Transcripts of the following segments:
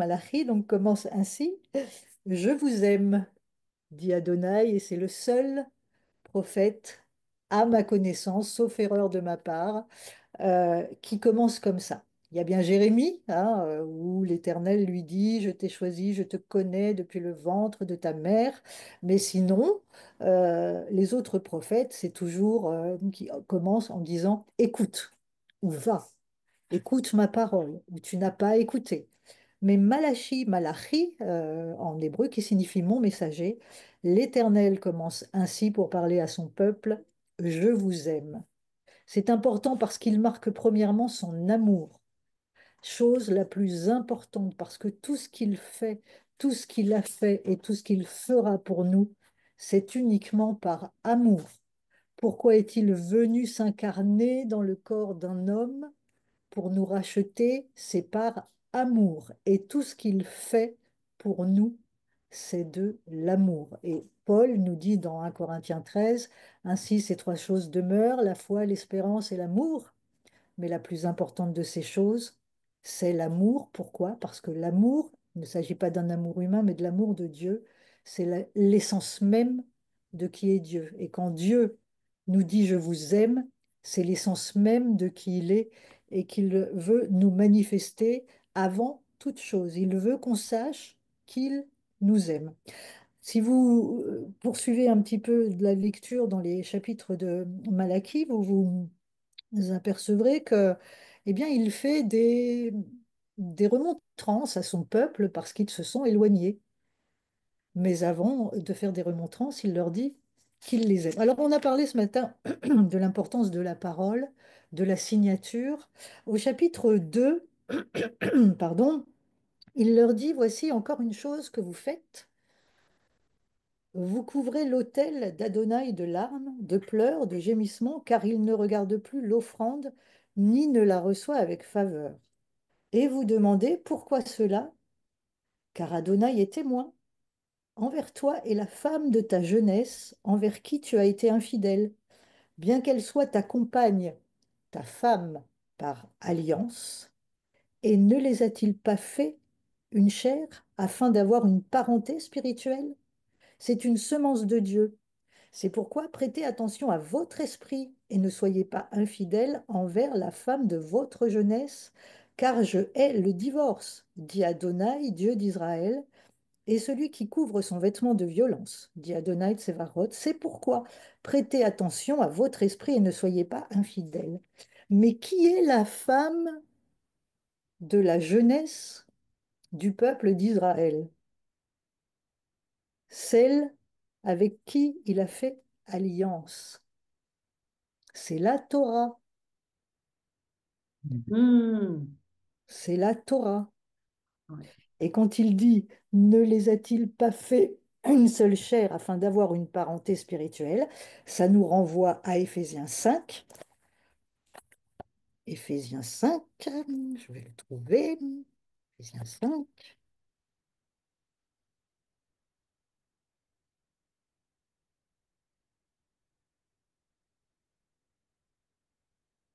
Malachi, donc commence ainsi. Je vous aime, dit Adonai, et c'est le seul prophète à ma connaissance, sauf erreur de ma part, qui commence comme ça. Il y a bien Jérémie, hein, où l'Éternel lui dit, je t'ai choisi, je te connais depuis le ventre de ta mère. Mais sinon, les autres prophètes, c'est toujours qui commencent en disant, écoute, ou va, écoute ma parole, ou tu n'as pas écouté. Mais Malachi, en hébreu, qui signifie mon messager, l'Éternel commence ainsi pour parler à son peuple, je vous aime. C'est important parce qu'il marque premièrement son amour, chose la plus importante parce que tout ce qu'il fait, tout ce qu'il a fait et tout ce qu'il fera pour nous, c'est uniquement par amour. Pourquoi est-il venu s'incarner dans le corps d'un homme? Pour nous racheter, c'est par amour. Et tout ce qu'il fait pour nous, c'est de l'amour. Et Paul nous dit dans 1 Corinthiens 13, ainsi ces trois choses demeurent, la foi, l'espérance et l'amour. Mais la plus importante de ces choses, c'est l'amour. Pourquoi? Parce que l'amour, il ne s'agit pas d'un amour humain, mais de l'amour de Dieu. C'est l'essence même de qui est Dieu. Et quand Dieu nous dit je vous aime, c'est l'essence même de qui il est et qu'il veut nous manifester avant toute chose. Il veut qu'on sache qu'il nous aime. Si vous poursuivez un petit peu de la lecture dans les chapitres de Malachie, vous apercevrez que, eh bien, il fait des remontrances à son peuple parce qu'ils se sont éloignés. Mais avant de faire des remontrances, il leur dit qu'il les aime. Alors, on a parlé ce matin de l'importance de la parole, de la signature. Au chapitre 2, pardon, il leur dit, voici encore une chose que vous faites. Vous couvrez l'autel d'Adonai de larmes, de pleurs, de gémissements, car il ne regarde plus l'offrande, ni ne la reçoit avec faveur. Et vous demandez pourquoi cela? Car Adonai est témoin envers toi et la femme de ta jeunesse, envers qui tu as été infidèle, bien qu'elle soit ta compagne, ta femme par alliance, et ne les a-t-il pas fait une chair afin d'avoir une parenté spirituelle? C'est une semence de Dieu. C'est pourquoi prêtez attention à votre esprit et ne soyez pas infidèles envers la femme de votre jeunesse, car je hais le divorce, dit Adonai, Dieu d'Israël, et celui qui couvre son vêtement de violence, dit Adonai Tsevaroth. C'est pourquoi prêtez attention à votre esprit et ne soyez pas infidèles. Mais qui est la femme de la jeunesse du peuple d'Israël? Celle avec qui il a fait alliance. C'est la Torah. Hmm. C'est la Torah. Ouais. Et quand il dit ne les a-t-il pas fait une seule chair afin d'avoir une parenté spirituelle, ça nous renvoie à Éphésiens 5. Éphésiens 5, je vais le trouver. Éphésiens 5.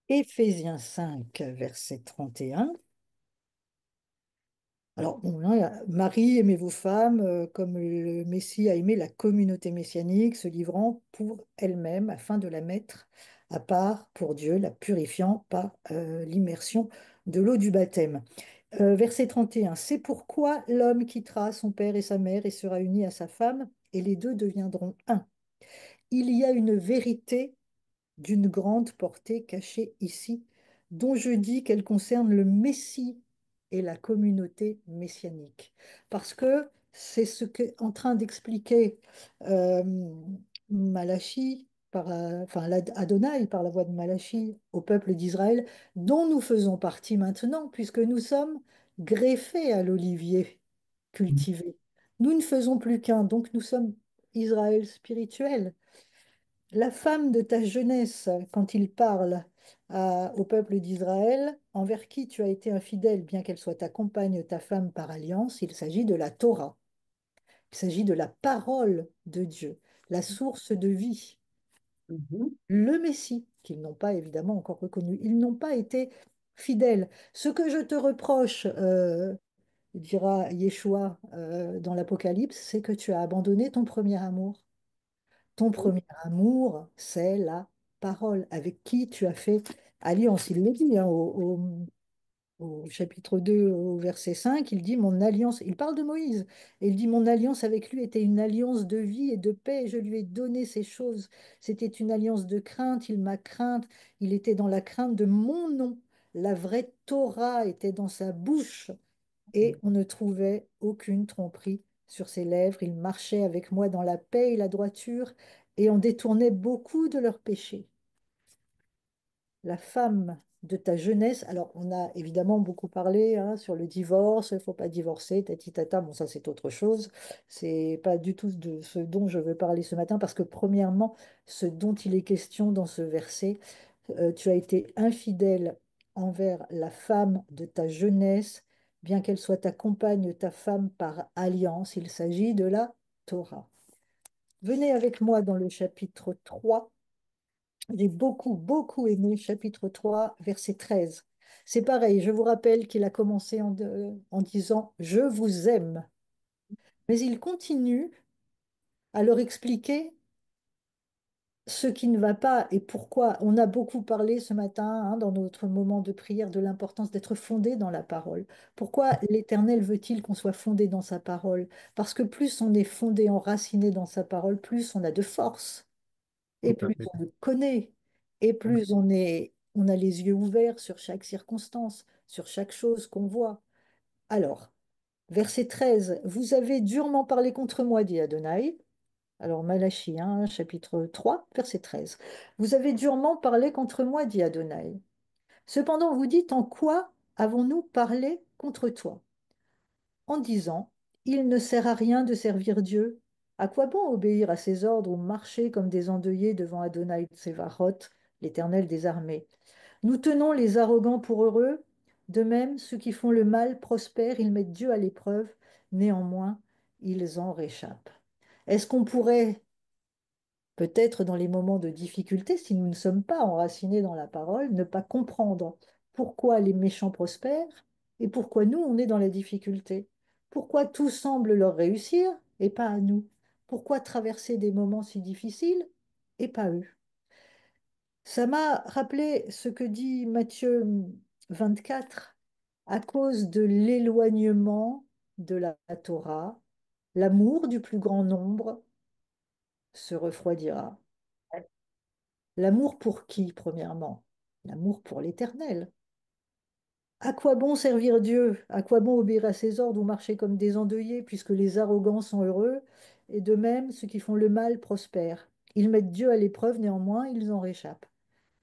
Éphésiens 5, verset 31. Alors, bon, là, il y a, Marie, aimez vos femmes comme le Messie a aimé la communauté messianique, se livrant pour elle-même afin de la mettre à part pour Dieu, la purifiant par l'immersion de l'eau du baptême. Verset 31, c'est pourquoi l'homme quittera son père et sa mère et sera uni à sa femme, et les deux deviendront un. Il y a une vérité d'une grande portée cachée ici, dont je dis qu'elle concerne le Messie et la communauté messianique. Parce que c'est ce qu'est en train d'expliquer euh, Malachi, enfin Adonai par la voix de Malachi au peuple d'Israël, dont nous faisons partie maintenant, puisque nous sommes greffés à l'olivier cultivé. Nous ne faisons plus qu'un, donc nous sommes Israël spirituel. La femme de ta jeunesse, quand il parle au peuple d'Israël, envers qui tu as été infidèle, bien qu'elle soit ta compagne, ta femme par alliance, il s'agit de la Torah. Il s'agit de la parole de Dieu, la source de vie, Mhm. le Messie, qu'ils n'ont pas évidemment encore reconnu. Ils n'ont pas été fidèles. Ce que je te reproche, dira Yeshua dans l'Apocalypse, c'est que tu as abandonné ton premier amour. Ton Oui. premier amour, c'est la parole avec qui tu as fait alliance. Il le dit hein, au chapitre 2, au verset 5, il dit mon alliance, il parle de Moïse, et il dit mon alliance avec lui était une alliance de vie et de paix, et je lui ai donné ces choses. C'était une alliance de crainte, il m'a crainte, il était dans la crainte de mon nom. La vraie Torah était dans sa bouche, et on ne trouvait aucune tromperie sur ses lèvres. Il marchait avec moi dans la paix et la droiture, et on détournait beaucoup de leurs péchés. La femme de ta jeunesse, alors on a évidemment beaucoup parlé hein, sur le divorce, il ne faut pas divorcer, tati tata, bon ça c'est autre chose, c'est pas du tout de ce dont je veux parler ce matin, parce que premièrement, ce dont il est question dans ce verset, tu as été infidèle envers la femme de ta jeunesse, bien qu'elle soit ta compagne, ta femme par alliance, il s'agit de la Torah. Venez avec moi dans le chapitre 3. J'ai beaucoup, beaucoup aimé chapitre 3 verset 13. C'est pareil, je vous rappelle qu'il a commencé en disant Je vous aime. Mais il continue à leur expliquer ce qui ne va pas et pourquoi. On a beaucoup parlé ce matin, hein, dans notre moment de prière, de l'importance d'être fondé dans la parole. Pourquoi l'Éternel veut-il qu'on soit fondé dans sa parole? Parce que plus on est fondé, enraciné dans sa parole, plus on a de force. Et Tout à plus fait. on le connaît, et plus on a les yeux ouverts sur chaque circonstance, sur chaque chose qu'on voit. Alors, verset 13, vous avez durement parlé contre moi, dit Adonai. Alors, Malachie, hein, chapitre 3, verset 13. Vous avez durement parlé contre moi, dit Adonai. Cependant, vous dites, en quoi avons-nous parlé contre toi? En disant, il ne sert à rien de servir Dieu. À quoi bon obéir à ses ordres ou marcher comme des endeuillés devant Adonai Tsevaroth, l'Éternel des armées? Nous tenons les arrogants pour heureux. De même, ceux qui font le mal prospèrent, ils mettent Dieu à l'épreuve. Néanmoins, ils en réchappent. Est-ce qu'on pourrait peut-être dans les moments de difficulté, si nous ne sommes pas enracinés dans la parole, ne pas comprendre pourquoi les méchants prospèrent et pourquoi nous, on est dans la difficulté. Pourquoi tout semble leur réussir et pas à nous. Pourquoi traverser des moments si difficiles et pas eux. Ça m'a rappelé ce que dit Matthieu 24 à cause de l'éloignement de la Torah, l'amour du plus grand nombre se refroidira. L'amour pour qui, premièrement? L'amour pour l'Éternel. À quoi bon servir Dieu? À quoi bon obéir à ses ordres ou marcher comme des endeuillés, puisque les arrogants sont heureux, et de même, ceux qui font le mal prospèrent. Ils mettent Dieu à l'épreuve, néanmoins, ils en réchappent.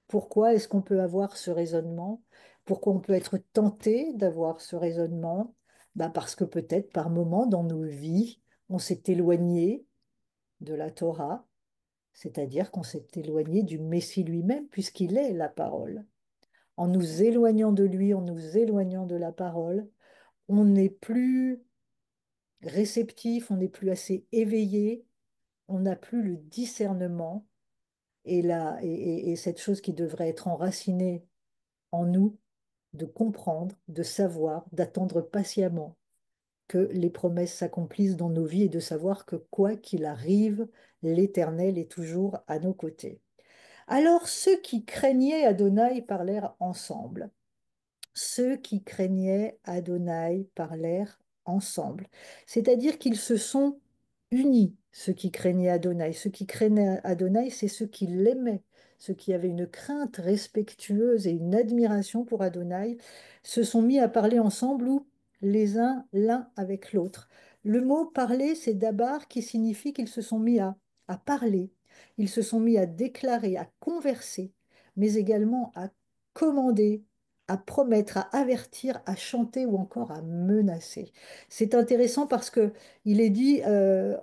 Pourquoi est-ce qu'on peut avoir ce raisonnement? Pourquoi on peut être tenté d'avoir ce raisonnement? Ben parce que peut-être par moments dans nos vies, on s'est éloigné de la Torah, c'est-à-dire qu'on s'est éloigné du Messie lui-même, puisqu'il est la parole. En nous éloignant de lui, en nous éloignant de la parole, on n'est plus réceptif, on n'est plus assez éveillé, on n'a plus le discernement et cette chose qui devrait être enracinée en nous, de comprendre, de savoir, d'attendre patiemment que les promesses s'accomplissent dans nos vies et de savoir que quoi qu'il arrive, l'Éternel est toujours à nos côtés. Alors ceux qui craignaient Adonai parlèrent ensemble. Ceux qui craignaient Adonai parlèrent ensemble. C'est-à-dire qu'ils se sont unis, ceux qui craignaient Adonai. Ceux qui craignaient Adonai, c'est ceux qui l'aimaient, ceux qui avaient une crainte respectueuse et une admiration pour Adonai, se sont mis à parler ensemble ou les uns l'un avec l'autre. Le mot parler, c'est dabar qui signifie qu'ils se sont mis à parler, ils se sont mis à déclarer, à converser, mais également à commander, à promettre, à avertir, à chanter ou encore à menacer. C'est intéressant parce que il est dit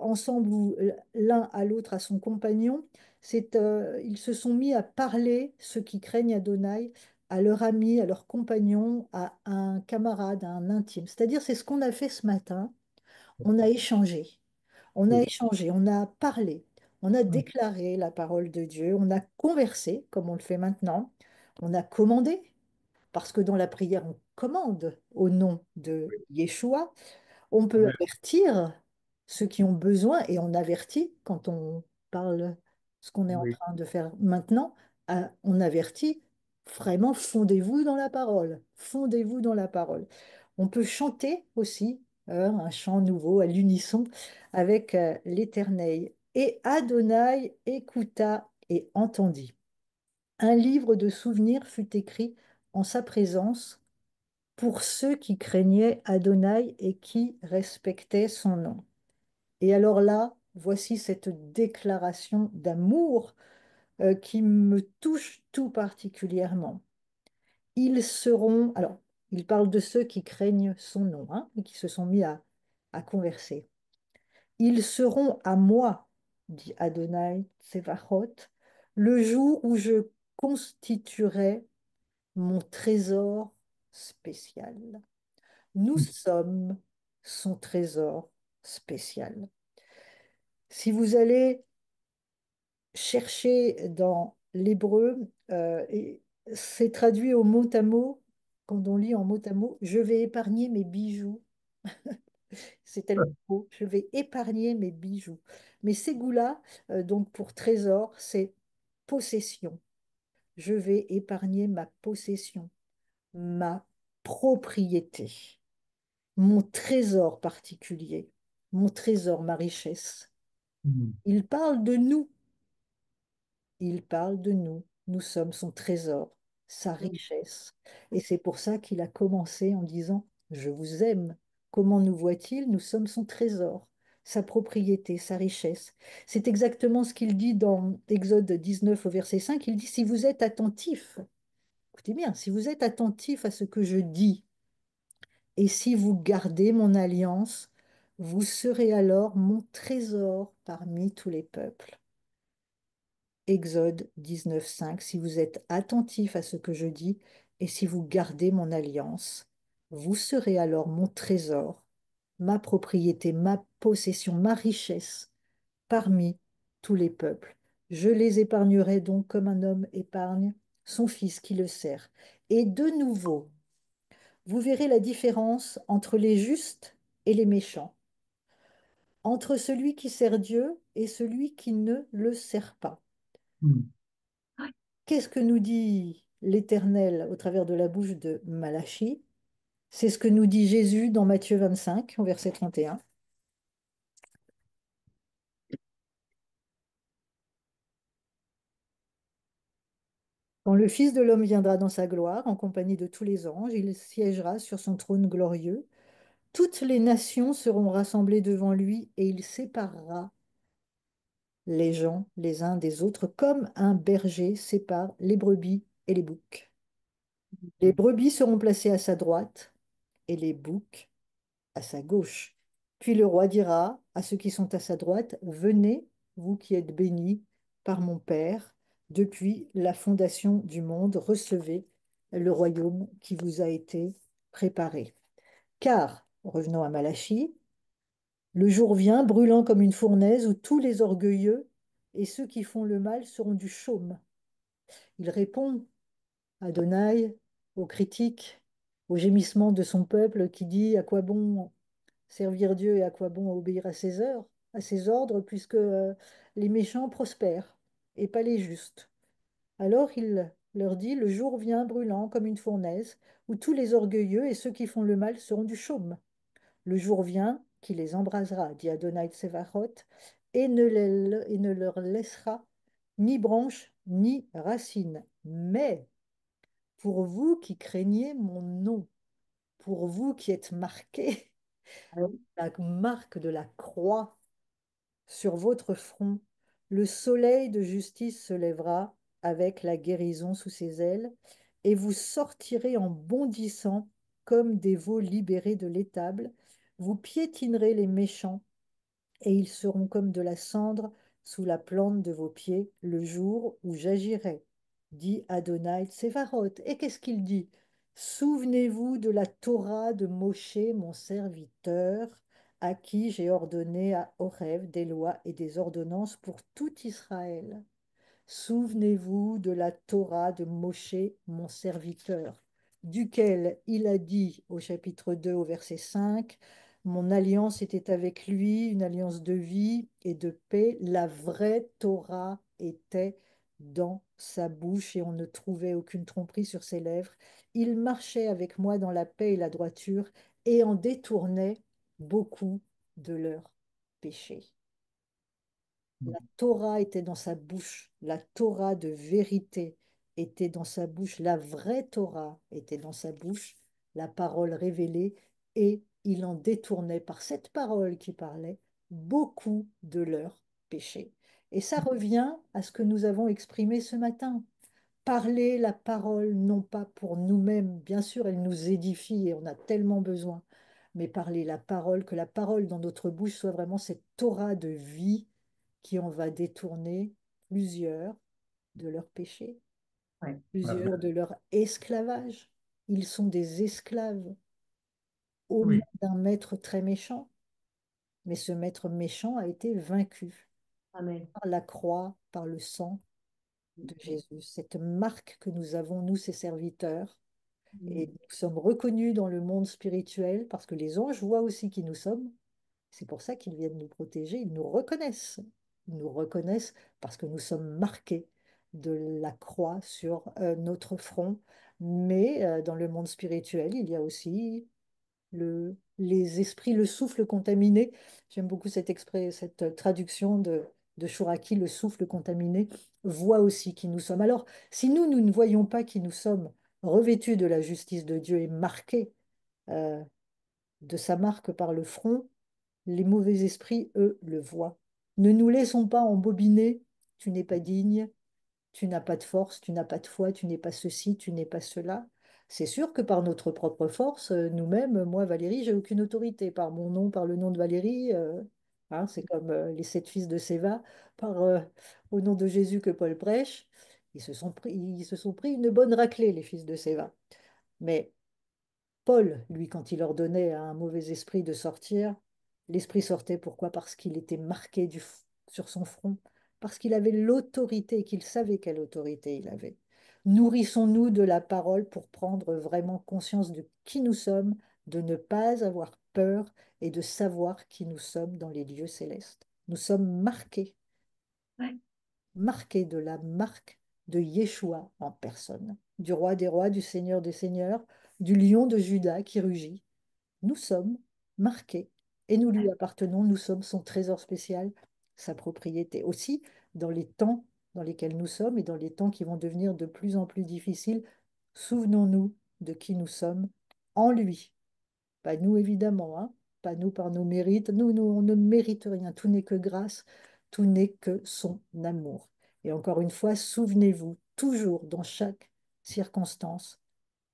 ensemble ou l'un à l'autre, à son compagnon, ils se sont mis à parler, ceux qui craignent Adonai, à leur ami, à leur compagnon, à un camarade, à un intime. C'est-à-dire, c'est ce qu'on a fait ce matin. On a échangé, Oui. on a parlé, on a Mm. déclaré la parole de Dieu, on a conversé, comme on le fait maintenant, on a commandé, parce que dans la prière, on commande au nom de Yeshua. On peut Oui, avertir ceux qui ont besoin et on avertit quand on parle ce qu'on est en oui. train de faire maintenant. On avertit vraiment, fondez-vous dans la parole. Fondez-vous dans la parole. On peut chanter aussi un chant nouveau à l'unisson avec l'Éternel. Et Adonai écouta et entendit. Un livre de souvenirs fut écrit en sa présence pour ceux qui craignaient Adonai et qui respectaient son nom. Et alors là, voici cette déclaration d'amour qui me touche tout particulièrement. Ils seront, alors, il parle de ceux qui craignent son nom, hein, et qui se sont mis à converser. Ils seront à moi, dit Adonai Tsevachoth, le jour où je constituerai mon trésor spécial. Nous sommes son trésor spécial. Si vous allez chercher dans l'hébreu, c'est traduit au mot à mot, quand on lit en mot à mot, je vais épargner mes bijoux. C'est tellement beau, je vais épargner mes bijoux. Mais Ségoula, donc pour trésor, c'est possession. Je vais épargner ma possession, ma propriété, mon trésor particulier, mon trésor, ma richesse. Mm. Il parle de nous, il parle de nous. Nous sommes son trésor, sa richesse. Et c'est pour ça qu'il a commencé en disant, je vous aime. Comment nous voit-il? Nous sommes son trésor, sa propriété, sa richesse. C'est exactement ce qu'il dit dans Exode 19 au verset 5. Il dit, si vous êtes attentifs, écoutez bien, si vous êtes attentifs à ce que je dis, et si vous gardez mon alliance, vous serez alors mon trésor parmi tous les peuples. Exode 19.5. Si vous êtes attentifs à ce que je dis, et si vous gardez mon alliance, vous serez alors mon trésor, ma propriété, ma possession, ma richesse parmi tous les peuples. Je les épargnerai donc comme un homme épargne son fils qui le sert. Et de nouveau, vous verrez la différence entre les justes et les méchants, entre celui qui sert Dieu et celui qui ne le sert pas. Mm. Qu'est-ce que nous dit l'Éternel au travers de la bouche de Malachie? C'est ce que nous dit Jésus dans Matthieu 25, au verset 31. Quand le Fils de l'homme viendra dans sa gloire, en compagnie de tous les anges, il siégera sur son trône glorieux. Toutes les nations seront rassemblées devant lui et il séparera les gens les uns des autres comme un berger sépare les brebis et les boucs. Les brebis seront placées à sa droite et les boucs à sa gauche. Puis le roi dira à ceux qui sont à sa droite, venez, vous qui êtes bénis par mon Père, depuis la fondation du monde, recevez le royaume qui vous a été préparé. Car, revenons à Malachie, le jour vient, brûlant comme une fournaise, où tous les orgueilleux et ceux qui font le mal seront du chaume. Il répond, Adonai, aux critiques, aux gémissements de son peuple qui dit à quoi bon servir Dieu et à quoi bon obéir à ses heures, à ses ordres, puisque les méchants prospèrent et pas les justes. Alors il leur dit, le jour vient brûlant comme une fournaise, où tous les orgueilleux et ceux qui font le mal seront du chaume. Le jour vient qui les embrasera, dit Adonai Tsevachoth, et ne leur laissera ni branche ni racine. Mais pour vous qui craignez mon nom, pour vous qui êtes marqués, la marque de la croix sur votre front, le soleil de justice se lèvera avec la guérison sous ses ailes, et vous sortirez en bondissant comme des veaux libérés de l'étable. Vous piétinerez les méchants, et ils seront comme de la cendre sous la plante de vos pieds le jour où j'agirai, dit Adonai Tsevaroth. Et qu'est-ce qu'il dit? Souvenez-vous de la Torah de Moshe, mon serviteur, à qui j'ai ordonné à Horeb des lois et des ordonnances pour tout Israël. Souvenez-vous de la Torah de Moshe, mon serviteur. duquel il a dit au chapitre 2 au verset 5, mon alliance était avec lui, une alliance de vie et de paix. La vraie Torah était dans sa bouche et on ne trouvait aucune tromperie sur ses lèvres. Il marchait avec moi dans la paix et la droiture et en détournait beaucoup de leurs péchés. La Torah était dans sa bouche, la Torah de vérité était dans sa bouche, la vraie Torah était dans sa bouche, la parole révélée, et il en détournait par cette parole qui parlait beaucoup de leurs péchés. Et ça revient à ce que nous avons exprimé ce matin. Parler la parole, non pas pour nous-mêmes, bien sûr, elle nous édifie et on a tellement besoin, mais parler la parole, que la parole dans notre bouche soit vraiment cette Torah de vie qui en va détourner plusieurs de leurs péchés, Ouais. plusieurs de leur esclavage. Ils sont des esclaves aux mains Oui. d'un maître très méchant, mais ce maître méchant a été vaincu Amen. par la croix, par le sang de Jésus. Cette marque que nous avons, nous, ses serviteurs, et Mm. nous sommes reconnus dans le monde spirituel parce que les anges voient aussi qui nous sommes. C'est pour ça qu'ils viennent nous protéger. Ils nous reconnaissent. Ils nous reconnaissent parce que nous sommes marqués de la croix sur notre front. Mais dans le monde spirituel, il y a aussi les esprits, le souffle contaminé. J'aime beaucoup cette traduction de Chouraki, le souffle contaminé, voit aussi qui nous sommes. Alors, si nous, nous ne voyons pas qui nous sommes, revêtus de la justice de Dieu et marqués euh, de sa marque par le front, les mauvais esprits, eux, le voient. Ne nous laissons pas embobiner, tu n'es pas digne, tu n'as pas de force, tu n'as pas de foi, tu n'es pas ceci, tu n'es pas cela. C'est sûr que par notre propre force, nous-mêmes, moi, Valérie, j'ai aucune autorité. Par mon nom, par le nom de Valérie, hein, c'est comme les 7 fils de Séva, au nom de Jésus que Paul prêche, ils se sont pris une bonne raclée, les fils de Séva. Mais Paul, lui, quand il ordonnait à un mauvais esprit de sortir, l'esprit sortait. Pourquoi? Parce qu'il était marqué sur son front, parce qu'il avait l'autorité, qu'il savait quelle autorité il avait. Nourrissons-nous de la parole pour prendre vraiment conscience de qui nous sommes, de ne pas avoir peur et de savoir qui nous sommes dans les lieux célestes. Nous sommes marqués, Ouais. marqués de la marque de Yeshua en personne, du roi des rois, du seigneur des seigneurs, du lion de Juda qui rugit. Nous sommes marqués et nous lui appartenons, nous sommes son trésor spécial, sa propriété. Aussi, dans les temps dans lesquels nous sommes et dans les temps qui vont devenir de plus en plus difficiles, souvenons-nous de qui nous sommes en lui. Pas nous, évidemment, hein, pas nous par nos mérites. Nous, on ne mérite rien. Tout n'est que grâce, tout n'est que son amour. Et encore une fois, souvenez-vous, toujours, dans chaque circonstance,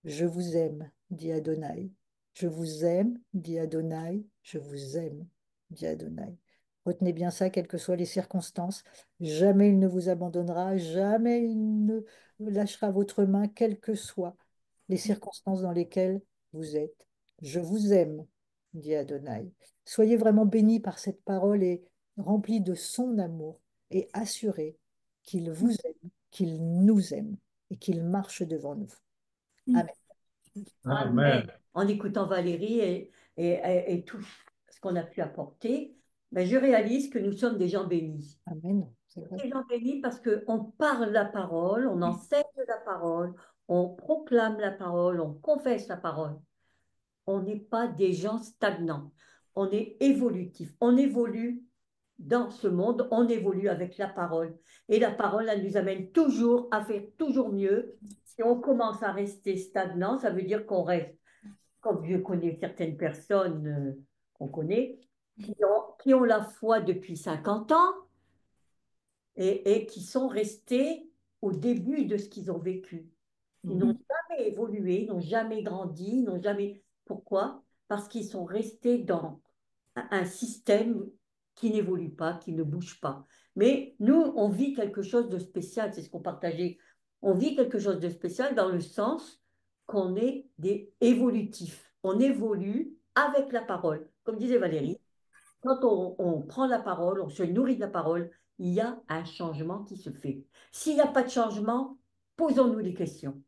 je vous aime, dit Adonai. Je vous aime, dit Adonai. Je vous aime, dit Adonai. Retenez bien ça, quelles que soient les circonstances. Jamais il ne vous abandonnera, jamais il ne lâchera votre main, quelles que soient les circonstances dans lesquelles vous êtes. Je vous aime, dit Adonai. Soyez vraiment bénis par cette parole et remplis de son amour et assurés qu'il vous aime, qu'il nous aime et qu'il marche devant nous. Amen. Amen. En écoutant Valérie et tout ce qu'on a pu apporter, ben, je réalise que nous sommes des gens bénis. Amen. C'est vrai. Des gens bénis parce qu'on parle la parole, on enseigne la parole, on proclame la parole, on confesse la parole. On n'est pas des gens stagnants. On est évolutif. On évolue dans ce monde, on évolue avec la parole. Et la parole, elle nous amène toujours à faire toujours mieux. Si on commence à rester stagnant, ça veut dire qu'on reste, comme je connais certaines personnes qu'on connaît, qui ont la foi depuis 50 ans et qui sont restés au début de ce qu'ils ont vécu. Ils n'ont Mhm. jamais évolué, ils n'ont jamais grandi, ils n'ont jamais... Pourquoi? Parce qu'ils sont restés dans un système qui n'évolue pas, qui ne bouge pas. Mais nous, on vit quelque chose de spécial, c'est ce qu'on partageait. On vit quelque chose de spécial dans le sens qu'on est des évolutifs. On évolue avec la parole. Comme disait Valérie, quand on prend la parole, on se nourrit de la parole, il y a un changement qui se fait. S'il n'y a pas de changement, posons-nous des questions.